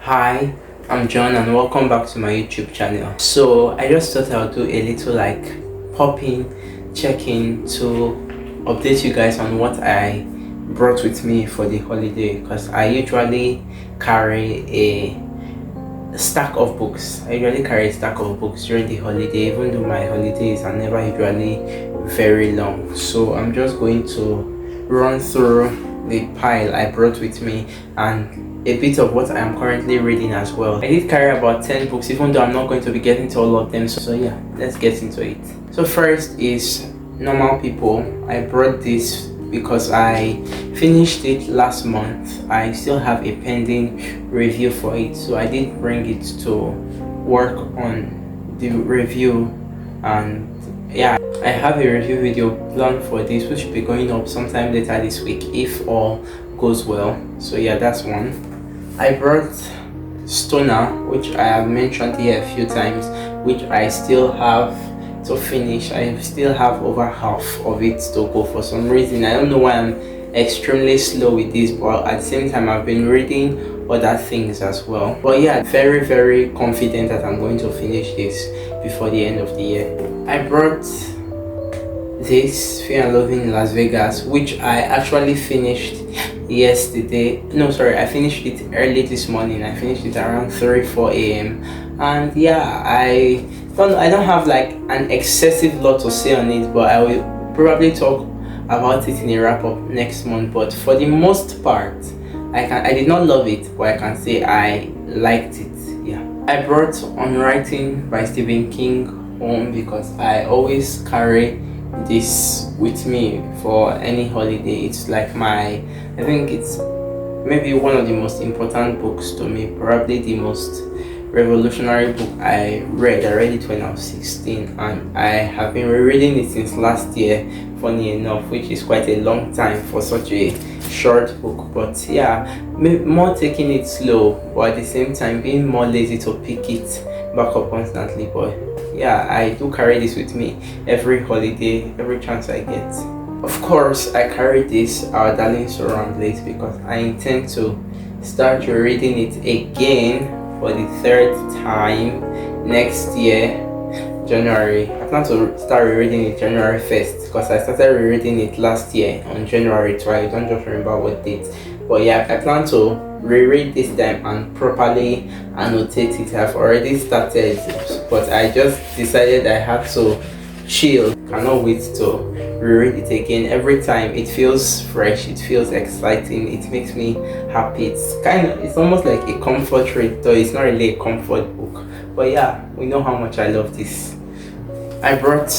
Hi, I'm John and welcome back to my YouTube channel. So I just thought I'll do a little pop-in check-in to update you guys on what I brought with me for the holiday, because I usually carry a stack of books. I usually carry a stack of books during the holiday, even though my holidays are never usually very long. So I'm just going to run through the pile I brought with me and a bit of what I am currently reading as well. I did carry about 10 books, even though I'm not going to be getting to all of them. So yeah, let's get into it. So first is Normal People. I brought this because I finished it last month. I still have a pending review for it, so I did bring it to work on the review. And yeah, I have a review video planned for this, which will be going up sometime later this week if all goes well. So yeah, that's one. I brought Stoner, which I have mentioned here a few times, which I still have to finish. I still have over half of it to go. For some reason, I don't know why I'm extremely slow with this, but at the same time I've been reading other things as well. But yeah, very confident that I'm going to finish this before the end of the year. I brought this Fear and Loathing in Las Vegas, which I actually finished yesterday. No, sorry, I finished it early this morning. I finished it around 3-4 a.m. and yeah, I don't have an excessive lot to say on it, but I will probably talk about it in a wrap-up next month. But for the most part, I did not love it, but I can say I liked it. Yeah, I brought On Writing by Stephen King home because I always carry this with me for any holiday. It's I think it's maybe one of the most important books to me, probably the most revolutionary book I read. I read it when I was 16 and I have been rereading it since last year, funny enough, which is quite a long time for such a short book. But yeah, more taking it slow, but at the same time being more lazy to pick it back up constantly. But yeah, I do carry this with me every holiday, every chance I get. Of course, I carry this Our Darling Surround Late because I intend to start reading it again for the third time next year, January. I plan to start rereading it January 1st because I started rereading it last year on January 12th. I don't just remember what date. But yeah, I plan to reread this time and properly annotate it. I've already started, but I just decided I had to chill. Cannot wait to reread it again. Every time it feels fresh, it feels exciting, it makes me happy. It's almost like a comfort read, though it's not really a comfort book. But yeah, we know how much I love this. I brought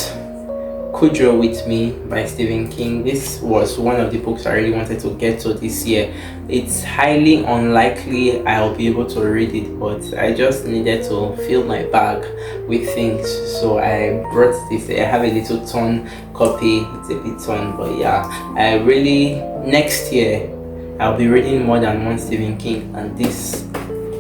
Cujo with me by Stephen King. This was one of the books I really wanted to get to this year. It's highly unlikely I'll be able to read it, but I just needed to fill my bag with things, so I brought this. I have a little torn copy. It's a bit torn, but yeah, next year I'll be reading more than one Stephen King, and this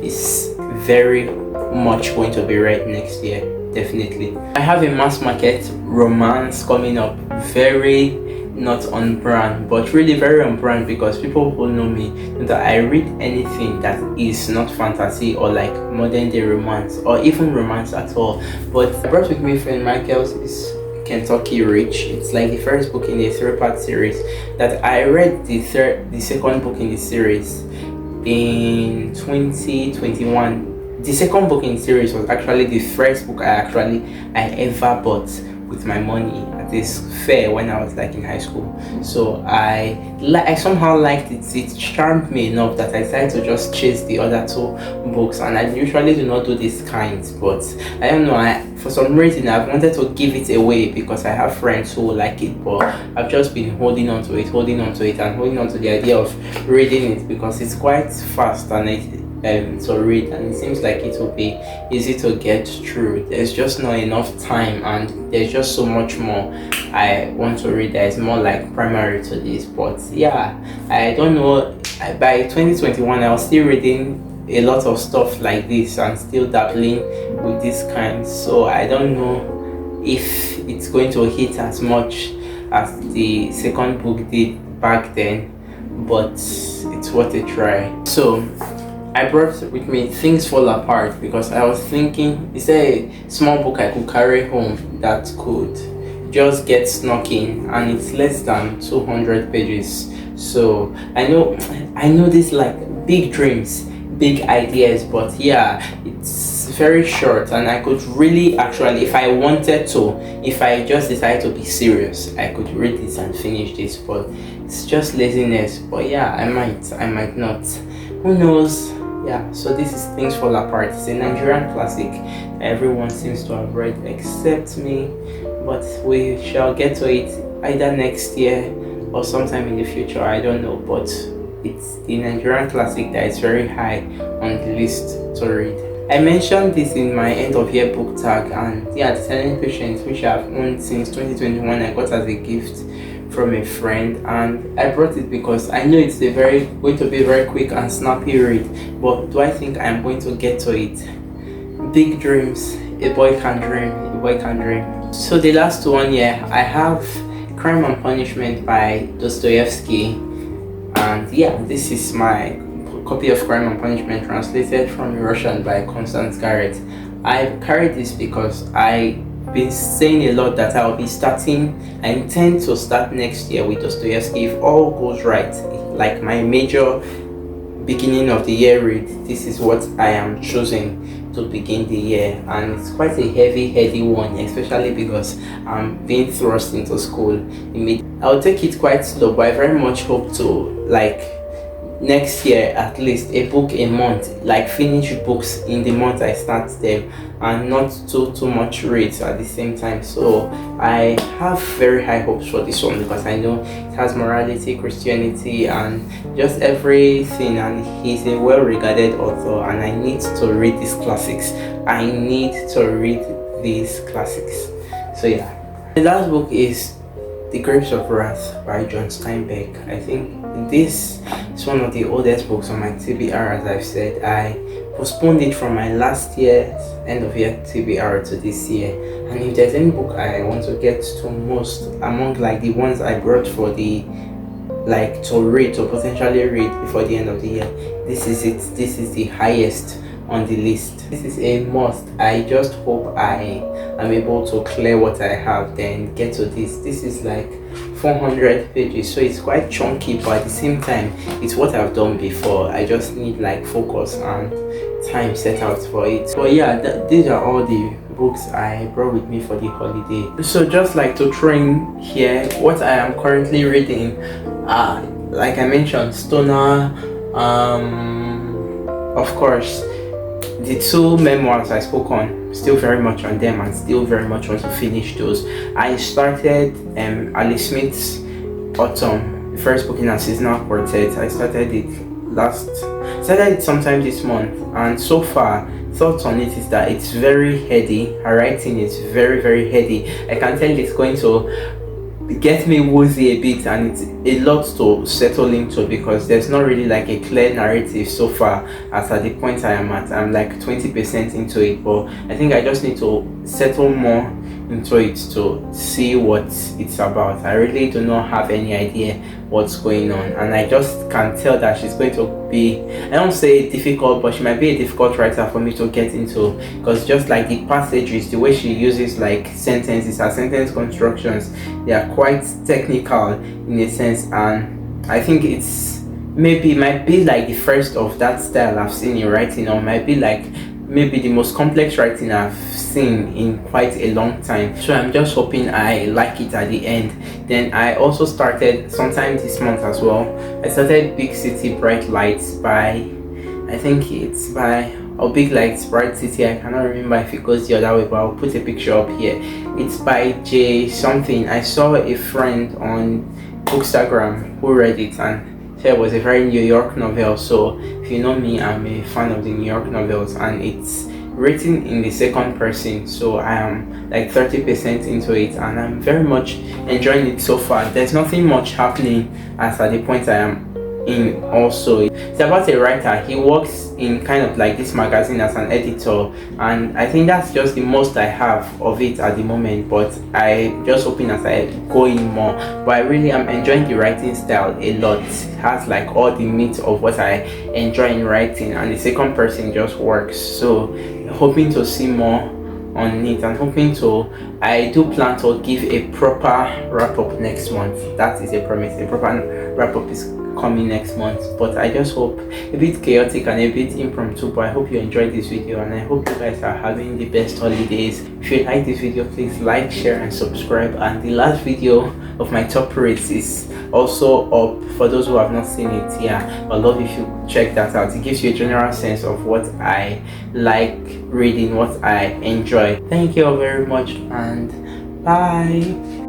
is very much going to be read next year. Definitely. I have a mass market romance coming up, very not on brand, but really very on brand, because people who know me know that I read anything that is not fantasy or modern day romance or even romance at all. But I brought with me friend Michael's is Kentucky Rich. It's the first book in a 3-part series that I read. The second book in the series in 2021. The second book in the series was actually the first book I ever bought with my money at this fair when I was in high school. So I somehow liked it. It charmed me enough that I decided to just chase the other two books. And I usually do not do these kinds, but I don't know, for some reason I've wanted to give it away because I have friends who like it, but I've just been holding on to it and holding on to the idea of reading it because it's quite fast and to read, and it seems like it will be easy to get through. There's just not enough time, and there's just so much more I want to read that is more primary to this. But yeah, I don't know, by 2021 I was still reading a lot of stuff like this and still dabbling with this kind, so I don't know if it's going to hit as much as the second book did back then, but it's worth a try. So I brought with me Things Fall Apart because I was thinking, is there a small book I could carry home that could just get snuck in, and it's less than 200 pages. So I know this like big dreams, big ideas, but yeah, it's very short, and I could really actually, if I wanted to, if I just decided to be serious, I could read this and finish this, but it's just laziness. But yeah, I might not. Who knows? Yeah, so this is Things Fall Apart. It's a Nigerian classic that everyone seems to have read except me, but we shall get to it either next year or sometime in the future. I don't know, but it's the Nigerian classic that is very high on the list to read. I mentioned this in my end of year book tag, and yeah, The Silent Patient, which I've owned since 2021, I got as a gift from a friend, and I brought it because I know it's going to be a very quick and snappy read. But do I think I'm going to get to it? Big dreams, a boy can dream, a boy can dream. So the last one here, I have Crime and Punishment by Dostoevsky, and yeah, this is my copy of Crime and Punishment translated from Russian by Constance Garrett. I carried this because I've been saying a lot that I'll be starting. I intend to start next year with Dostoevsky if all goes right. Like my major beginning of the year read, this is what I am choosing to begin the year, and it's quite a heavy one, especially because I'm being thrust into school. I'll take it quite slow, but I very much hope to, like, next year at least a book a month, like finish books in the month I start them, and not too much reads at the same time. So I have very high hopes for this one because I know it has morality, Christianity, and just everything, and he's a well-regarded author, and I need to read these classics. So yeah, the last book is The Grapes of Wrath by John Steinbeck. I think this is one of the oldest books on my TBR. As I've said, I postponed it from my last year's end of year TBR to this year, and if there's any book I want to get to most among like the ones I brought for the to potentially read before the end of the year, this is it. This is the highest on the list. This is a must. I just hope I am able to clear what I have, then get to this. This is like 400 pages, so it's quite chunky, but at the same time it's what I've done before. I just need like focus and time set out for it. But yeah, these are all the books I brought with me for the holiday. So just like to throw in here what I am currently reading, like I mentioned, Stoner, of course, the two memoirs I spoke on, still very much on them, and still very much want to finish those. I started Alice Smith's Autumn, the first book in a seasonal quartet. I started it sometime this month, and so far thoughts on it is that it's very heady. Her writing is very heady. I can tell it's going to get me woozy a bit, and it's a lot to settle into because there's not really like a clear narrative so far. As at the point I am at, I'm like 20% into it, but I think I just need to settle more into it to see what it's about. I really do not have any idea what's going on, and I just can tell that she's going to be, I don't say difficult, but she might be a difficult writer for me to get into, because just like the passages, the way she uses like sentences, her sentence constructions, they are quite technical in a sense, and I think might be like the first of that style I've seen in writing, or might be like maybe the most complex writing I've seen in quite a long time. So I'm just hoping I like it at the end. Then I also started sometime this month as well, I started Big City Bright Lights by, I think it's by, or Big Lights Bright City, I cannot remember if it goes the other way, but I'll put a picture up here. It's by J something. I saw a friend on Bookstagram who read it, and it was a very New York novel. So if you know me, I'm a fan of the New York novels, and it's written in the second person, so I am like 30% into it, and I'm very much enjoying it so far. There's nothing much happening as at the point I am in also. It's about a writer. He works in kind of like this magazine as an editor, and I think that's just the most I have of it at the moment, but I just hoping as I go in more. But I really am enjoying the writing style a lot. It has like all the meat of what I enjoy in writing, and the second person just works. So hoping to see more on it, and hoping to, I do plan to give a proper wrap up next month. That is a promise. A proper wrap up is coming next month, but I just hope, a bit chaotic and a bit impromptu, but I hope you enjoyed this video, and I hope you guys are having the best holidays. If you like this video, please like, share and subscribe. And the last video of my top rates is also up for those who have not seen it. Yeah, I'd love if you check that out. It gives you a general sense of what I like reading, what I enjoy. Thank you all very much, and bye.